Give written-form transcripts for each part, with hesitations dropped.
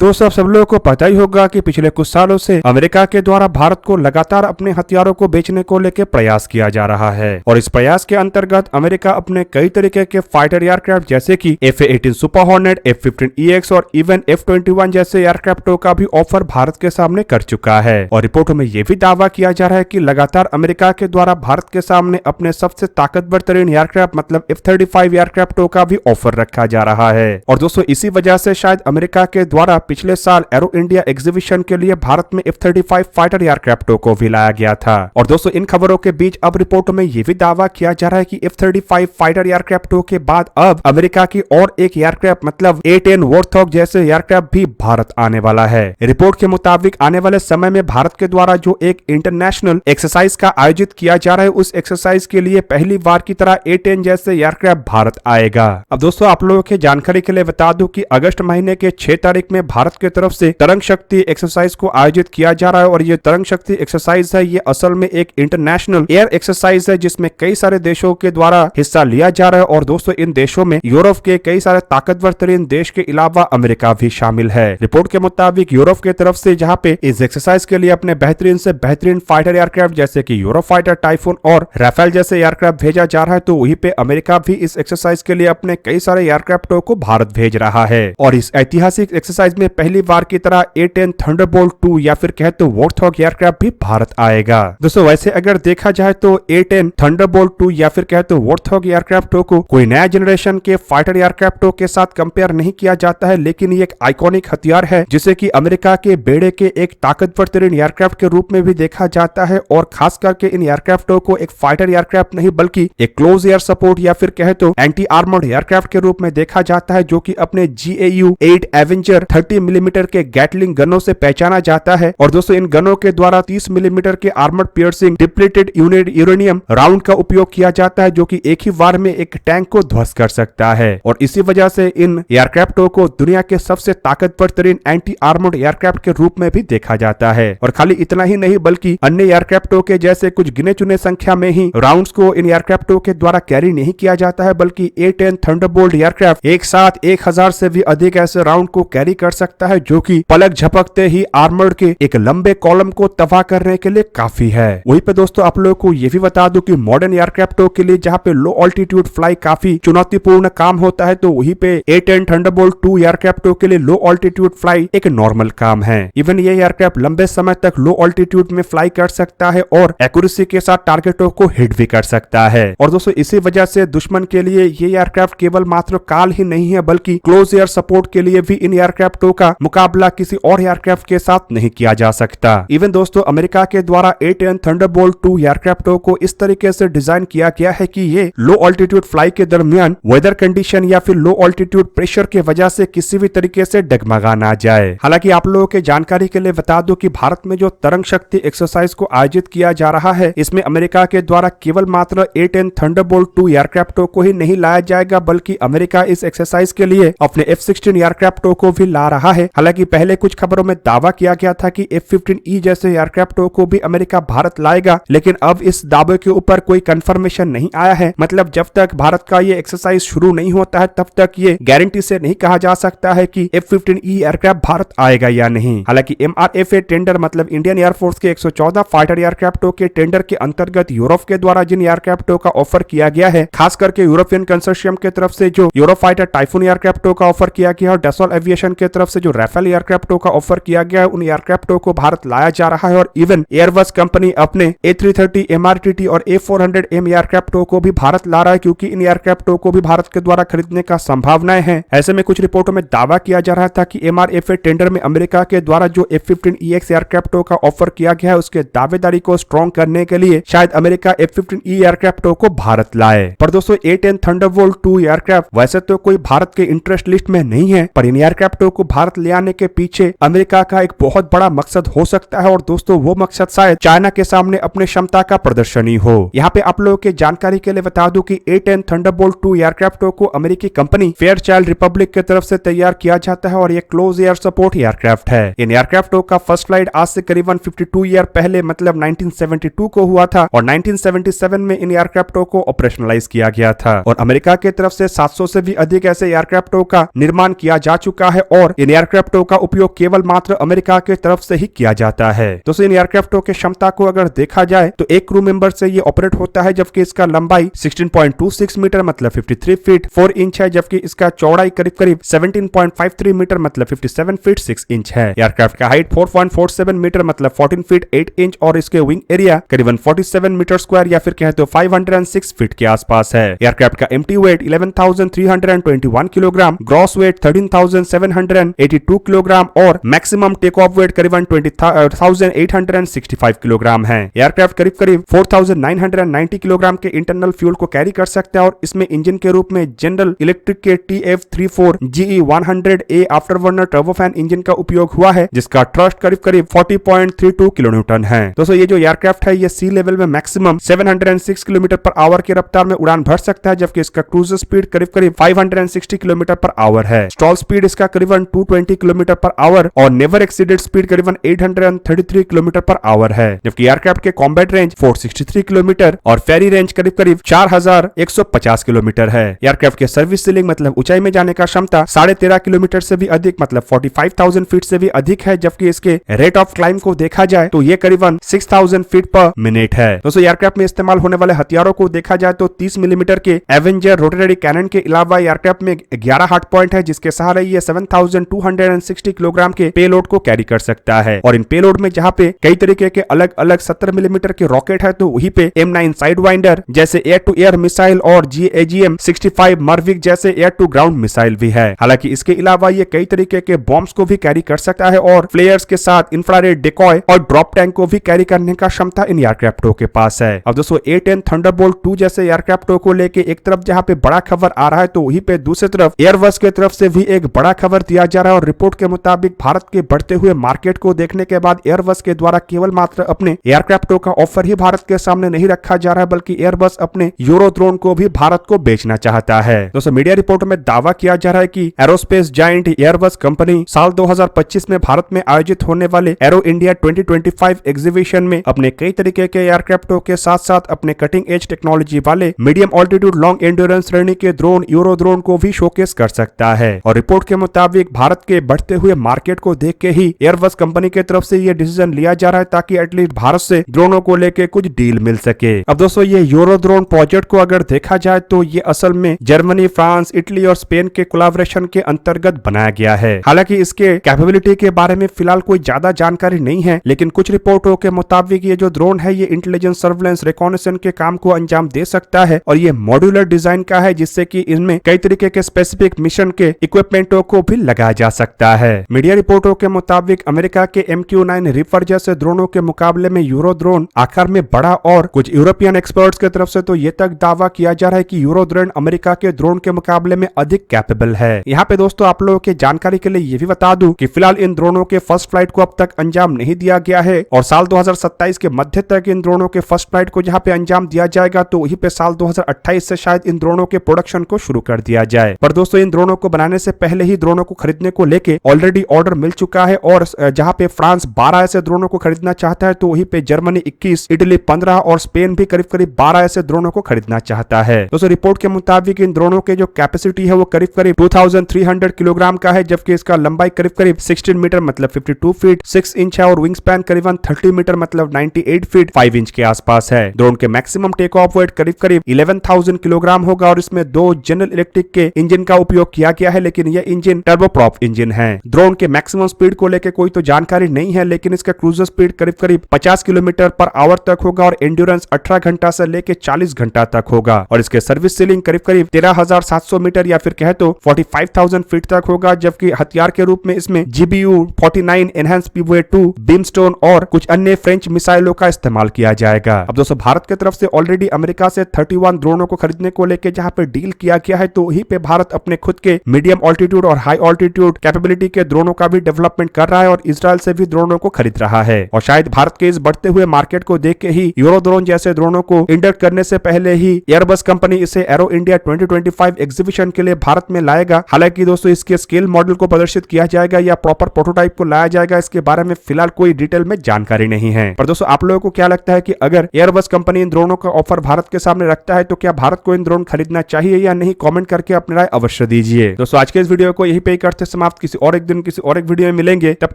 दोस्तों सब लोगों को पता ही होगा कि पिछले कुछ सालों से अमेरिका के द्वारा भारत को लगातार अपने हथियारों को बेचने को लेकर प्रयास किया जा रहा है और इस प्रयास के अंतर्गत अमेरिका अपने कई तरीके के फाइटर एयरक्राफ्ट जैसे कि F-18 सुपर हॉर्नेट, F-15EX और इवन F-21 जैसे एयरक्राफ्टों का भी ऑफर भारत के सामने कर चुका है। और रिपोर्टों में यह भी दावा किया जा रहा है कि लगातार अमेरिका के द्वारा भारत के सामने अपने सबसे ताकतवर तरीन एयरक्राफ्ट मतलब F-35 एयरक्राफ्टों का भी ऑफर रखा जा रहा है। और दोस्तों इसी वजह से शायद अमेरिका के द्वारा पिछले साल एरो इंडिया एग्जीबिशन के लिए भारत में F-35 फाइटर एयरक्राफ्टों को भी लाया गया था। और दोस्तों इन खबरों के बीच अब रिपोर्ट में यह भी दावा किया जा रहा है कि F-35 फाइटर एयरक्राफ्टों के बाद अब अमेरिका की और एक एयरक्राफ्ट मतलब A-10 वॉर्थॉग जैसे एयरक्राफ्ट भी भारत आने वाला है। रिपोर्ट के मुताबिक आने वाले समय में भारत के द्वारा जो एक इंटरनेशनल एक्सरसाइज का आयोजित किया जा रहा है उस एक्सरसाइज के लिए पहली बार की तरह A-10 जैसे एयरक्राफ्ट भारत आएगा। अब दोस्तों आप लोगों की जानकारी के लिए बता दूं कि अगस्त महीने के 6 तारीख में भारत की तरफ से तरंग शक्ति एक्सरसाइज को आयोजित किया जा रहा है और ये तरंग शक्ति एक्सरसाइज है, ये असल में एक इंटरनेशनल एयर एक्सरसाइज है जिसमें कई सारे देशों के द्वारा हिस्सा लिया जा रहा है। और दोस्तों इन देशों में यूरोप के कई सारे ताकतवर तरीन देश के अलावा अमेरिका भी शामिल है। रिपोर्ट के मुताबिक यूरोप की तरफ से जहाँ पे इस एक्सरसाइज के लिए अपने बेहतरीन से बेहतरीन फाइटर एयरक्राफ्ट जैसे की यूरोफाइटर, टाइफून और राफेल जैसे एयरक्राफ्ट भेजा जा रहा है, तो वहीं पे अमेरिका भी इस एक्सरसाइज के लिए अपने कई सारे एयरक्राफ्टों को भारत भेज रहा है। और इस ऐतिहासिक एक्सरसाइज में पहली बार की तरह A-10 थंडरबोल्ट 2 या फिर कहे तो वॉर्थॉग एयरक्राफ्ट भी भारत आएगा। दोस्तों वैसे अगर देखा जाए तो A-10 थंडरबोल्ट 2 या फिर कहे तो वॉर्थॉग एयरक्राफ्टों को कोई नया जनरेशन के फाइटर एयरक्राफ्टों के साथ कंपेयर नहीं किया जाता है, लेकिन ये एक आइकॉनिक हथियार है जिसे कि अमेरिका के बेड़े के एक ताकतवर तरीन एयरक्राफ्ट के रूप में भी देखा जाता है। और खास करके इन एयरक्राफ्टों को एक फाइटर एयरक्राफ्ट नहीं बल्कि एक क्लोज एयर सपोर्ट या फिर कहे तो एंटी आर्मर्ड एयरक्राफ्ट के रूप में देखा जाता है, जो कि अपने GAU-8 एवेंजर 30 मिलीमीटर के गैटलिंग गनों से पहचाना जाता है। और दोस्तों इन गनों के द्वारा 30 मिलीमीटर के armoured piercing depleted uranium round का उपयोग किया जाता है, जो कि एक ही वार में एक टैंक को ध्वस्त कर सकता है। और इसी वजह से इन एयरक्राफ्टों को दुनिया के सबसे ताकतवर तरीन एंटी आर्मर्ड एयरक्राफ्ट के रूप में भी देखा जाता है। और खाली इतना ही नहीं बल्कि अन्य एयरक्राफ्टों के जैसे कुछ गिने चुने संख्या में ही राउंड्स को इन एयरक्राफ्टों के द्वारा कैरी नहीं किया जाता है, बल्कि A-10 थंडरबोल्ट एयरक्राफ्ट एक साथ 1000 से भी अधिक ऐसे राउंड को कैरी कर सकता है, जो कि पलक झपकते ही आर्मर्ड के एक लंबे कॉलम को तबाह करने के लिए काफी है। वहीं पे दोस्तों आप लोगों को यह भी बता दूं कि मॉडर्न एयरक्राफ्टों के लिए जहां पे लो ऑल्टीट्यूड फ्लाई काफी चुनौतीपूर्ण काम होता है, तो वहीं पे A-10 थंडरबोल्ट 2 एयरक्राफ्टों के लिए लो ऑल्टीट्यूड फ्लाई एक नॉर्मल काम है। इवन ये एयरक्राफ्ट लंबे समय तक लो ऑल्टीट्यूड में फ्लाई कर सकता है और एक्यूरेसी के साथ टारगेटों को हिट भी कर सकता है। और दोस्तों इसी वजह से दुश्मन के लिए ये एयरक्राफ्ट केवल मात्र काल ही नहीं है बल्कि क्लोज एयर सपोर्ट के लिए भी इन एयरक्राफ्टों का मुकाबला किसी और एयरक्राफ्ट के साथ नहीं किया जा सकता। इवन दोस्तों अमेरिका के द्वारा A-10 थंडरबोल्ट 2 एयरक्राफ्टों को इस तरीके से डिजाइन किया गया है कि ये लो ऑल्टीट्यूड फ्लाई के दरमियान वेदर कंडीशन या फिर लो ऑल्टीट्यूड प्रेशर के वजह से किसी भी तरीके से डगमगा ना जाए। हालांकि आप लोगों के जानकारी के लिए बता दूं कि भारत में जो तरंग शक्ति एक्सरसाइज को आयोजित किया जा रहा है इसमें अमेरिका के द्वारा केवल मात्र A-10 थंडरबोल्ट 2 एयरक्राफ्टों को ही नहीं लाया जाएगा, बल्कि अमेरिका इस एक्सरसाइज के लिए अपने F-16 एयरक्राफ्टों को भी ला रहा है। हालांकि पहले कुछ खबरों में दावा किया गया था कि F-15E जैसे एयरक्राफ्टों को भी अमेरिका भारत लाएगा, लेकिन अब इस दावे के ऊपर कोई कंफर्मेशन नहीं आया है। मतलब जब तक भारत का ये एक्सरसाइज शुरू नहीं होता है तब तक ये गारंटी से नहीं कहा जा सकता है कि F-15E एयरक्राफ्ट भारत आएगा या नहीं। हालांकि MRFA टेंडर मतलब इंडियन एयरफोर्स के 114 फाइटर एयरक्राफ्टों के टेंडर के अंतर्गत यूरोप के द्वारा जिन एयरक्राफ्टों का ऑफर किया गया है, खास करके यूरोपियन कंसोर्शियम की तरफ से जो यूरोफाइटर टाइफून एयरक्राफ्टों का ऑफर किया गया और डसॉल्ट एविएशन की तरफ से जो राफेल एयरक्राफ्टों का ऑफर किया गया है, उन एयरक्राफ्टों को भारत लाया जा रहा है। और इवन एयरबस कंपनी अपने A330 MRTT और A400M एयरक्राफ्टों को भी भारत ला रहा है, क्योंकि इन एयरक्राफ्टों को भी भारत के द्वारा खरीदने का संभावनाएं हैं। ऐसे में कुछ रिपोर्टों में दावा किया जा रहा था कि MRFA टेंडर में अमेरिका के द्वारा जो F-15EX एयरक्राफ्टों का ऑफर किया गया है उसके दावेदारी को स्ट्रॉन्ग करने के लिए शायद अमेरिका F-15E एयरक्राफ्टों को भारत लाए। पर दोस्तों A-10 थंडरबोल्ट 2 एयरक्राफ्ट वैसे तो कोई भारत के इंटरेस्ट लिस्ट में नहीं है, पर इन एयरक्राफ्टों को भारत ले आने के पीछे अमेरिका का एक बहुत बड़ा मकसद हो सकता है। और दोस्तों वो मकसद शायद चाइना के सामने अपने क्षमता का प्रदर्शन ही हो। यहाँ पे आप लोगों के जानकारी के लिए बता दूं कि A-10 थंडरबोल्ट 2 एयरक्राफ्टों को अमेरिकी कंपनी फेयरचाइल्ड रिपब्लिक की तरफ से तैयार किया जाता है और ये क्लोज एयर सपोर्ट एयरक्राफ्ट है। इन एयरक्राफ्टों का फर्स्ट फ्लाइट आज से करीबन 52 ईयर पहले मतलब 1972 को हुआ था और 1977 में इन एयरक्राफ्टों को ऑपरेशनलाइज किया गया था। और अमेरिका की तरफ से 700 से भी अधिक ऐसे एयरक्राफ्टों का निर्माण किया जा चुका है और इन इन एयरक्राफ्टों का उपयोग केवल मात्र अमेरिका के तरफ से ही किया जाता है। दोस्तों इन एयरक्राफ्टों के क्षमता को अगर देखा जाए तो एक क्रू मेंबर से ये ऑपरेट होता है, जबकि इसका लंबाई 16.26 मीटर मतलब 53 फीट 4 इंच है, जबकि इसका चौड़ाई करीब करीब 17.53 मीटर मतलब 57 फीट 6 इंच है। एयरक्राफ्ट का हाइट 4.47 मीटर मतलब 14 फीट 8 इंच और इसके विंग एरिया करीबन 47 मीटर स्क्वायर या फिर कहें तो 506 फीट के आसपास है। एयरक्राफ्ट का empty weight 11,321 kilogram, gross weight 13,782 kilogram और मैक्सिमम टेक ऑफ वेट करीबन 20,865 किलोग्राम है। एयरक्राफ्ट करीब करीब 4,990 किलोग्राम के इंटरनल फ्यूल को कैरी कर सकता है और इसमें इंजन के रूप में जनरल इलेक्ट्रिक के TF34 GE100A afterburner turbofan engine का उपयोग हुआ है, जिसका थ्रस्ट करीब करीब 40.32 किलोन्यूटन है। दोस्तों ये जो एयरक्राफ्ट है ये सी लेवल में मैक्सिमम 706 किलोमीटर पर आवर की रफ्तार में उड़ान भर सकता है, जबकि इसका क्रूज स्पीड करीब करीब 560 किलोमीटर पर आवर है। स्टॉल स्पीड इसका करीबन 220 किलोमीटर पर आवर और नेवर एक्सीडेड स्पीड करीबन 833 किलोमीटर पर आवर है, जबकि एयरक्राफ्ट के कॉम्बैट रेंज 463 किलोमीटर और फेरी रेंज करीब करीब 4150 किलोमीटर है। एयरक्राफ्ट के सर्विस सीलिंग मतलब ऊंचाई में जाने का क्षमता 13.5 किलोमीटर से भी अधिक मतलब 45,000 फीट से भी अधिक है, जबकि इसके रेट ऑफ क्लाइम को देखा जाए तो ये करीबन 6,000 फीट पर मिनट है। दोस्तों एयरक्राफ्ट में इस्तेमाल होने वाले हथियारों को देखा जाए तो 30 मिलीमीटर के एवेंजर रोटरी कैनन के अलावा एयरक्राफ्ट में 11 हार्ड पॉइंट है, जिसके सहारे ये 7,260 किलोग्राम के पेलोड को कैरी कर सकता है। और इन पेलोड में जहाँ पे कई तरीके के अलग अलग 70 मिलीमीटर के रॉकेट है, तो वहीं पे M9 साइडवाइंडर जैसे एयर टू एयर मिसाइल और AGM-65 मर्विक जैसे एयर टू ग्राउंड मिसाइल भी है। हालांकि इसके अलावा ये कई तरीके के बॉम्ब्स को भी कैरी कर सकता है और फ्लेयर्स के साथ इंफ्रारेड डेकॉय और ड्रॉप टैंक को भी कैरी करने का क्षमता इन एयरक्राफ्टों के पास है। अब दोस्तों A-10 थंडरबोल्ट 2 जैसे एयरक्राफ्टों को लेके एक तरफ जहाँ पे बड़ा खबर आ रहा है, तो वहीं पे दूसरी तरफ एयरबस के तरफ से भी एक बड़ा खबर दिया जा रहा है और रिपोर्ट के मुताबिक भारत के बढ़ते हुए मार्केट को देखने के बाद एयरबस के द्वारा केवल मात्र अपने एयरक्राफ्टों का ऑफर ही भारत के सामने नहीं रखा जा रहा है, बल्कि एयरबस अपने यूरोड्रोन को भी भारत को बेचना चाहता है। दोस्तों मीडिया रिपोर्ट में दावा किया जा रहा है कि एरोस्पेस जायंट एयरबस कंपनी साल 2025 में भारत में आयोजित होने वाले एरो इंडिया 2025 एग्जीबिशन में अपने कई तरीके के एयरक्राफ्टों के साथ साथ अपने कटिंग एज टेक्नोलॉजी वाले मीडियम ऑल्टीट्यूड लॉन्ग एंड्योरेंस श्रेणी के ड्रोन यूरोड्रोन को भी शोकेस कर सकता है। और रिपोर्ट के मुताबिक भारत के बढ़ते हुए मार्केट को देख के ही एयरबस कंपनी के तरफ से ये डिसीजन लिया जा रहा है, ताकि एटलीस्ट भारत से ड्रोनों को लेके कुछ डील मिल सके। अब दोस्तों ये यूरोड्रोन प्रोजेक्ट को अगर देखा जाए तो ये असल में जर्मनी, फ्रांस, इटली और स्पेन के कोलैबोरेशन के अंतर्गत बनाया गया है। हालांकि इसके कैपेबिलिटी के बारे में फिलहाल कोई ज्यादा जानकारी नहीं है, लेकिन कुछ रिपोर्टों के मुताबिक ये जो ड्रोन है ये इंटेलिजेंस, सर्वेलेंस, रिकॉनेसेंस के काम को अंजाम दे सकता है और ये मॉड्यूलर डिजाइन का है, जिससे कि इनमें कई तरीके के स्पेसिफिक मिशन के इक्विपमेंटों को भी लगाया जा सकता है। मीडिया रिपोर्टों के मुताबिक अमेरिका के MQ-9 रीपर जैसे ड्रोनों के मुकाबले में यूरो ड्रोन आकार में बड़ा और कुछ यूरोपियन एक्सपर्ट्स के तरफ से तो ये तक दावा किया जा रहा है कि यूरो ड्रोन अमेरिका के ड्रोन के मुकाबले में अधिक कैपेबल है। यहाँ पे दोस्तों आप लोगों के जानकारी के लिए ये भी बता दूं कि फिलहाल इन ड्रोनों के फर्स्ट फ्लाइट को अब तक अंजाम नहीं दिया गया है और साल 2027 के मध्य तक इन ड्रोनों के फर्स्ट फ्लाइट को जहाँ पे अंजाम दिया जाएगा, तो वहीं पे साल 2028 से शायद इन ड्रोनों के प्रोडक्शन को शुरू कर दिया जाए। पर दोस्तों इन ड्रोनों को बनाने से पहले ही ड्रोनों को खरीदने को लेके ऑलरेडी ऑर्डर मिल चुका है और जहाँ पे फ्रांस 12 ऐसे ड्रोनों को खरीदना चाहता है, तो वहीं पे जर्मनी 21, इटली 15 और स्पेन भी करीब करीब 12 ऐसे ड्रोनों को खरीदना चाहता है। दोस्तों रिपोर्ट के मुताबिक इन ड्रोनों के जो कैपेसिटी है वो करीब करीब 2300 किलोग्राम का है, जबकि इसका लंबाई करीब करीब 16 मीटर मतलब 52 फीट 6 इंच है और विंग स्पैन करीबन 30 मीटर मतलब 98 फीट 5 इंच के आसपास है। ड्रोन के मैक्सिमम टेक ऑफ वेट करीब करीब 11,000 किलोग्राम होगा और इसमें 2 जनरल इलेक्ट्रिक के इंजन का उपयोग किया गया है, लेकिन यह इंजन टर्बोप्रॉप इंजन है। ड्रोन के मैक्सिमम स्पीड को लेकर कोई तो जानकारी नहीं है, लेकिन इसका क्रूजर स्पीड करीब करीब 50 किलोमीटर पर आवर तक होगा और एंड्योरेंस 18 घंटा से लेकर 40 घंटा तक होगा और इसके सर्विस सीलिंग करीब करीब 13,700 मीटर या फिर कहे तो 45,000 फीट तक होगा, जबकि हथियार के रूप में इसमें GBU-49 एनहांस PVA-2 बीमस्टोन और कुछ अन्य फ्रेंच मिसाइलों का इस्तेमाल किया जाएगा। अब दोस्तों भारत की तरफ से ऑलरेडी अमेरिका से 31 ड्रोनों को खरीदने को लेकर जहां पे डील किया गया है, तो वहीं पे भारत अपने खुद के मीडियम ऑल्टीट्यूड और हाई ऑल्टीट्यूड कैपेबिलिटी के ड्रोनों का भी डेवलपमेंट कर रहा है और इजराइल से भी ड्रोनों को खरीद रहा है। और शायद भारत के इस बढ़ते हुए मार्केट को देख के ही यूरो ड्रोन जैसे ड्रोनों को इंडक्ट करने से पहले ही एयरबस कंपनी इसे एरो इंडिया 2025 एग्जीबिशन के लिए भारत में लाएगा। हालांकि दोस्तों इसके स्केल मॉडल को प्रदर्शित किया जाएगा या प्रॉपर प्रोटोटाइप को लाया जाएगा, इसके बारे में फिलहाल कोई डिटेल में जानकारी नहीं है। पर दोस्तों आप लोगों को क्या लगता है कि अगर एयरबस कंपनी इन ड्रोनों का ऑफर भारत के सामने रखता है तो क्या भारत को इन ड्रोन खरीदना चाहिए या नहीं? कमेंट करके अपनी राय अवश्य दीजिए। दोस्तों आज के इस वीडियो को यहीं पे करते समय समाप्त। किसी और एक दिन किसी और एक वीडियो में मिलेंगे, तब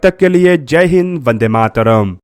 तक के लिए जय हिंद, वंदे मातरम।